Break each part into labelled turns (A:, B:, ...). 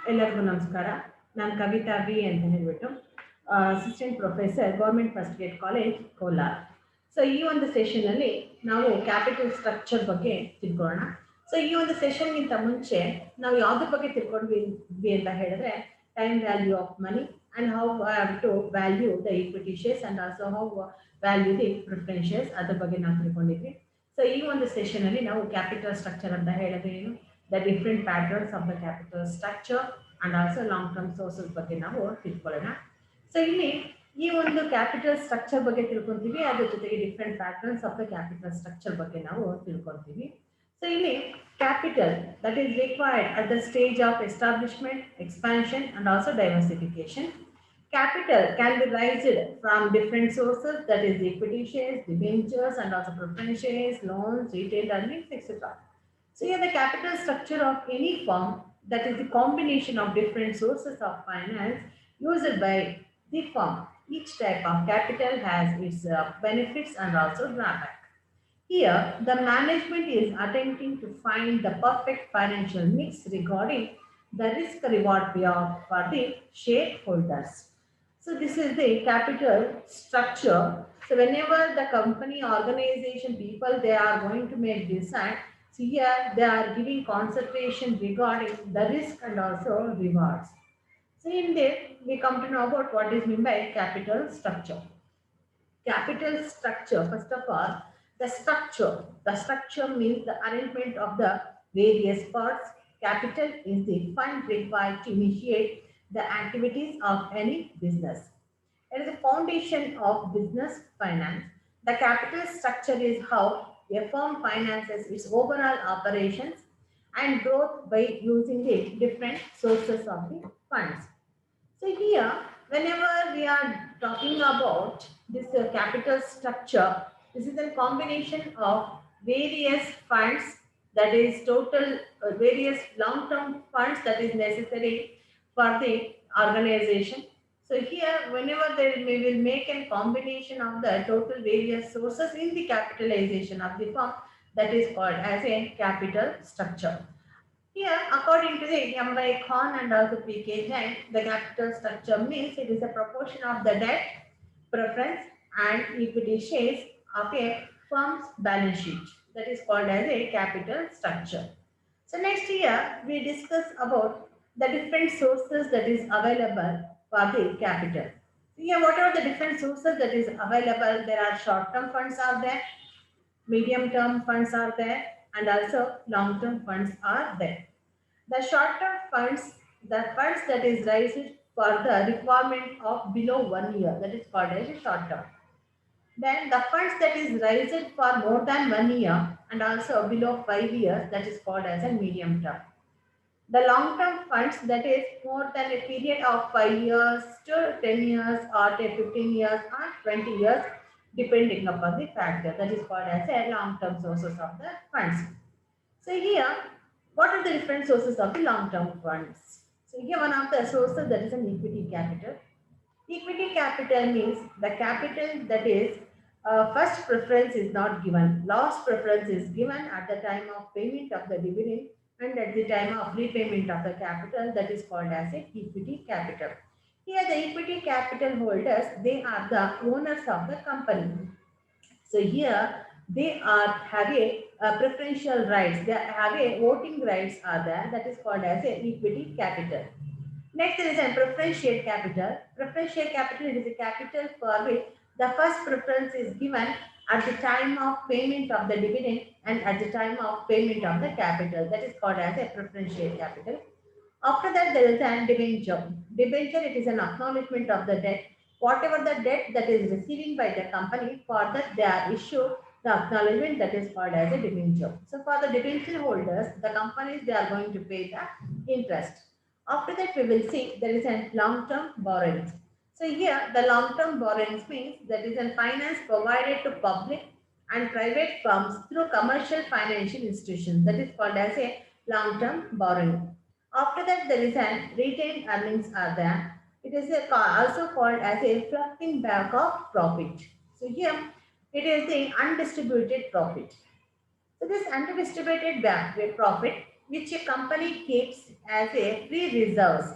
A: ಎಲ್ಲರಿಗೂ ನಮಸ್ಕಾರ. ನಾನು ಕವಿತಾ ವಿ ಅಂತ ಹೇಳ್ಬಿಟ್ಟು assistant professor government first grade college Kolar. So ಈ ಒಂದು ಸೆಷನಲ್ಲಿ ನಾವು ಕ್ಯಾಪಿಟಲ್ ಸ್ಟ್ರಕ್ಚರ್ ಬಗ್ಗೆ ತಿಳ್ಕೊಳ್ಳೋಣ. ಸೊ ಈ ಒಂದು ಸೆಷನ್ಗಿಂತ ಮುಂಚೆ ನಾವು ಯಾವುದ್ರ ಬಗ್ಗೆ ತಿಳ್ಕೊಂಡ್ವಿ ಅಂತ ಹೇಳಿದ್ರೆ time value of money and how to value the equity shares and also how value the preference shares ಅದ್ರ ಬಗ್ಗೆ ನಾವು ತಿಳ್ಕೊಂಡಿದ್ವಿ. ಸೊ ಈ ಒಂದು ಸೆಷನಲ್ಲಿ ನಾವು ಕ್ಯಾಪಿಟಲ್ ಸ್ಟ್ರಕ್ಚರ್ ಅಂತ ಹೇಳಿದ್ರೆ ಏನು, the different patterns of the capital structure and also long term sources ಬಗ್ಗೆ ನಾವು ತಿಳ್ಕೊಳ್ಳೋಣ. ಸೊ ಇಲ್ಲಿ ಈ ಒಂದು ಕ್ಯಾಪಿಟಲ್ ಸ್ಟ್ರಕ್ಚರ್ ಬಗ್ಗೆ ತಿಳ್ಕೊಂತೀವಿ, ಅದ್ರ ಜೊತೆಗೆ different patterns of the capital structure ಬಗ್ಗೆ ನಾವು ತಿಳ್ಕೊಂತೀವಿ. ಸೊ ಇಲ್ಲಿ capital that is required at the stage of establishment, expansion and also diversification. Capital can be raised from different sources, that is equity shares, debentures and also preference shares, loans, retained earnings, etc. So here the capital structure of any firm, that is the combination of different sources of finance used by the firm. Each type of capital has its benefits and also drawback. Here the management is attempting to find the perfect financial mix regarding the risk reward payoff for the shareholders. So this is the capital structure. So whenever the company, organization, people, they are going to make decide, so here they are giving concentration regarding the risk and also rewards. So in there we come to know about what is meant by capital structure. Capital structure, first of all, the structure. The structure means the arrangement of the various parts. Capital is the fund required to initiate the activities of any business. It is the foundation of business finance. The capital structure is how a firm finances its overall operations and growth by using the different sources of the funds. So here, whenever we are talking about this capital structure, this is a combination of various funds, that is total various long-term funds that is necessary for the organization. So here, whenever we will make a combination of the total various sources in the capitalization of the firm, that is called as a capital structure. Here, according to the M.Y. Khan and also P.K. Jain, the capital structure means it is a proportion of the debt, preference and equity shares of a firm's balance sheet. That is called as a capital structure. So next here, we discuss about the different sources that is available for the capital. So here, what are the different sources that is available? There are short-term funds are there, medium-term funds are there, and also long-term funds are there. The short-term funds, the funds that is raised for the requirement of below 1 year, that is called as a short-term. Then the funds that is raised for more than 1 year and also below 5 years, that is called as a medium-term. The long-term funds, that is more than a period of 5 years to 10 years or 15 years or 20 years, depending upon the factor, that is called as a long-term sources of the funds. So here, what are the different sources of the long-term funds? So here one of the sources, that is an equity capital. Equity capital means the capital that is first preference is not given. Last preference is given at the time of payment of the dividend and at the time of repayment of the capital, that is called as a equity capital. Here the equity capital holders, they are the owners of the company. So here they are have a preferential rights, they have a voting rights are there, that is called as a equity capital. Next there is a preference share capital. Preference share capital is a capital for which the first preference is given at the time of payment of the dividend and at the time of payment of the capital, that is called as a preference share capital. After that, there is an debenture. Debenture, it is an acknowledgement of the debt. Whatever the debt that is receiving by the company, for that they are issued the acknowledgement, that is called as a debenture. So for the debenture holders, the companies, they are going to pay the interest. After that, we will see there is a long-term borrowings. So here, the long-term borrowings means that is a finance provided to public and private firms through commercial financial institutions. That is called as a long-term borrowing. After that, there is an retained earnings are there. It is also called as a reflecting back of profit. So here, it is the undistributed profit. So this undistributed back profit, which a company keeps as a free reserves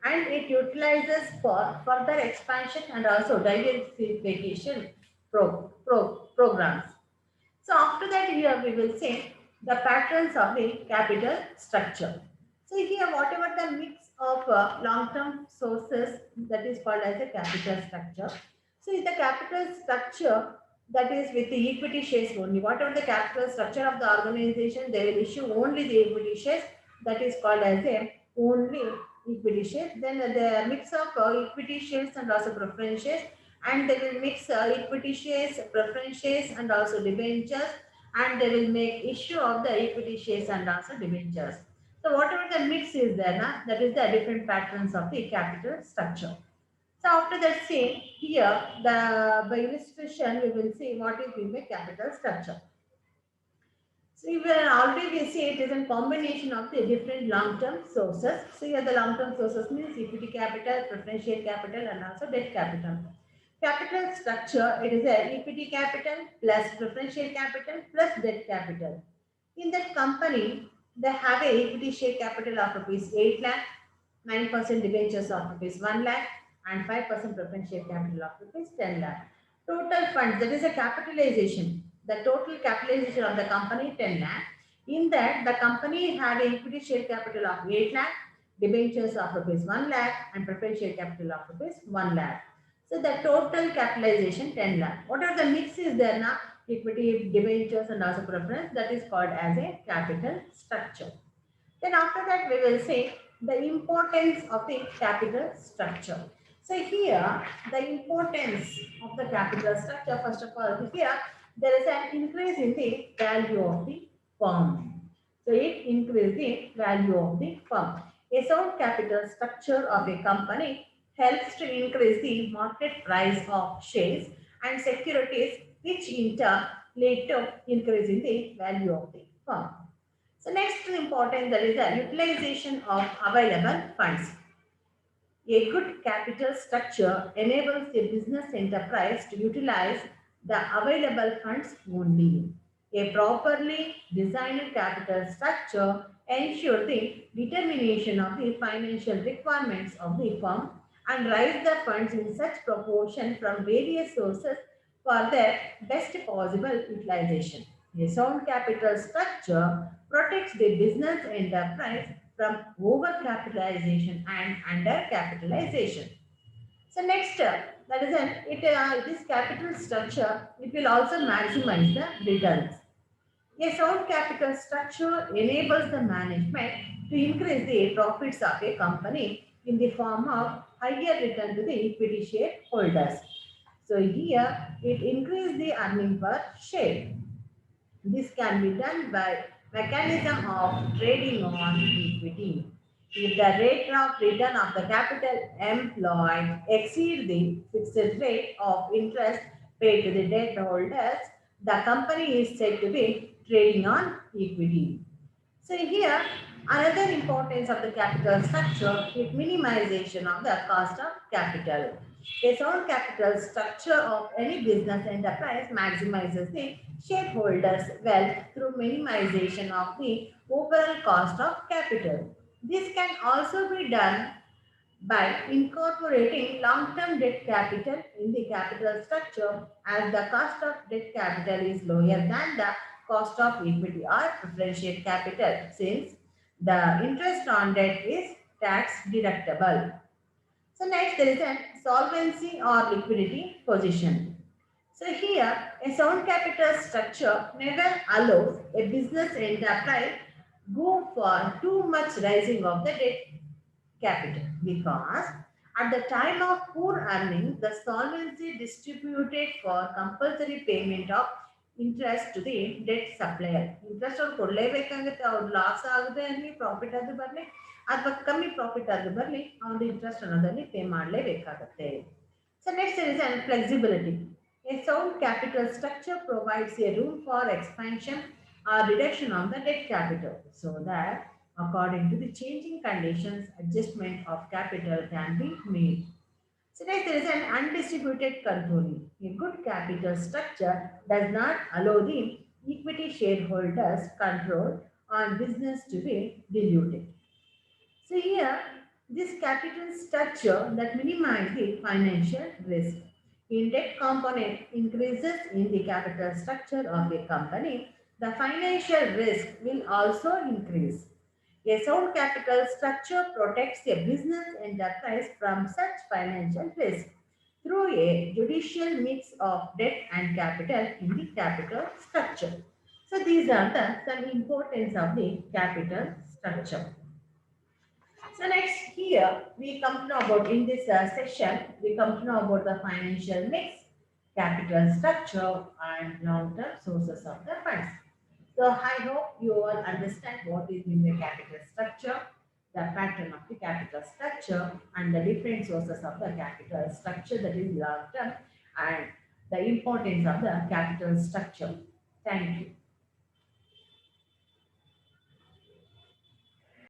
A: and it utilizes for further expansion and also diversification programs. So after that here we will say the patterns of the capital structure. So here whatever the mix of long-term sources, that is called as a capital structure. So in the capital structure, that is with the equity shares only. Whatever the capital structure of the organization, they will issue only the equity shares, that is called as a only equity shares. Then the mix of equity shares and also preference shares, and they will mix equity shares, preference shares and also debentures, and they will make issue of the equity shares and also debentures. So whatever the mix is there, that is the different patterns of the capital structure. So after that, say here the by illustration we will see what is being the capital structure. So we will already see it is a combination of the different long-term sources. So here the long-term sources means equity capital, preferential capital and also debt capital. Capital structure, it is a equity capital plus preferential capital plus debt capital. In that company, they have a equity share capital of rupees 8 lakh, 9% debentures of rupees 1 lakh and 5% preferential capital of rupees 10 lakh. Total funds, that is a capitalization. The total capitalization of the company 10 lakh. In that, the company had a equity share capital of 8 lakh, debentures of rupees 1 lakh and preferential capital of rupees 1 lakh. So the total capitalization 10 lakh. What are the mix is there now? Equity, debentures and also preference, that is called as a capital structure. Then after that we will say the importance of the capital structure. So here the importance of the capital structure, first of all here there is an increase in the value of the firm. So it increases the value of the firm. A sound capital structure of a company helps to increase the market price of shares and securities, which in turn lead to increase in the value of the firm. So next important, that is the utilization of available funds. A good capital structure enables a business enterprise to utilize the available funds only. A properly designed capital structure ensures the determination of the financial requirements of the firm and raise the funds in such proportion from various sources for their best possible utilization. A sound capital structure protects the business enterprise from overcapitalization and undercapitalization. So next, that is this capital structure, it will also maximize the returns. A sound capital structure enables the management to increase the profits of a company in the form of higher return to the equity shareholders. So here it increases the earning per share. This can be done by mechanism of trading on equity. If the rate of return of the capital employed exceeds the fixed rate of interest paid to the debt holders, the company is said to be trading on equity. So here, another importance of the capital structure is minimization of the cost of capital. A sound capital structure of any business enterprise maximizes the shareholders' wealth through minimization of the overall cost of capital. This can also be done by incorporating long-term debt capital in the capital structure, as the cost of debt capital is lower than the cost of equity or preferential capital, since the interest on debt is tax deductible. So next there is a solvency or liquidity position. So here a sound capital structure never allows a business enterprise go for too much rising of the debt capital, because at the time of poor earnings, the solvency distributed for compulsory payment of interest to the debt supplier. Interest ಅವ್ರು ಕೊಡಲೇಬೇಕಾಗುತ್ತೆ, ಅವ್ರು loss ಆಗದೆ ಅನ್ನಿ profit ಆದ್ರೂ ಬರಲಿ ಅಥವಾ ಕಮ್ಮಿ profit ಆದ್ರೂ ಬರಲಿ ಅವ್ರದ್ದು ಇಂಟ್ರೆಸ್ಟ್ ಅನ್ನೋದಲ್ಲಿ ಪೇ ಮಾಡಲೇಬೇಕಾಗುತ್ತೆ. So next is an flexibility. A sound capital structure provides a room for expansion or reduction of the debt capital, so that according to the changing conditions, adjustment of capital can be made. So next there is an undistributed controlling. A good capital structure does not allow the equity shareholders control on business to be diluted. So here, this capital structure that minimizes the financial risk. In debt component increases in the capital structure of a company, the financial risk will also increase. A sound capital structure protects a business enterprise from such financial risk through a judicial mix of debt and capital in the capital structure. So these are the some importance of the capital structure. So next here we come to know about in this session we come to know about the financial mix, capital structure and long-term sources of the funds. So I hope you all understand what is in the capital structure, the pattern of the capital structure and the different sources of the capital structure that is long-term and the importance of the capital structure. Thank you.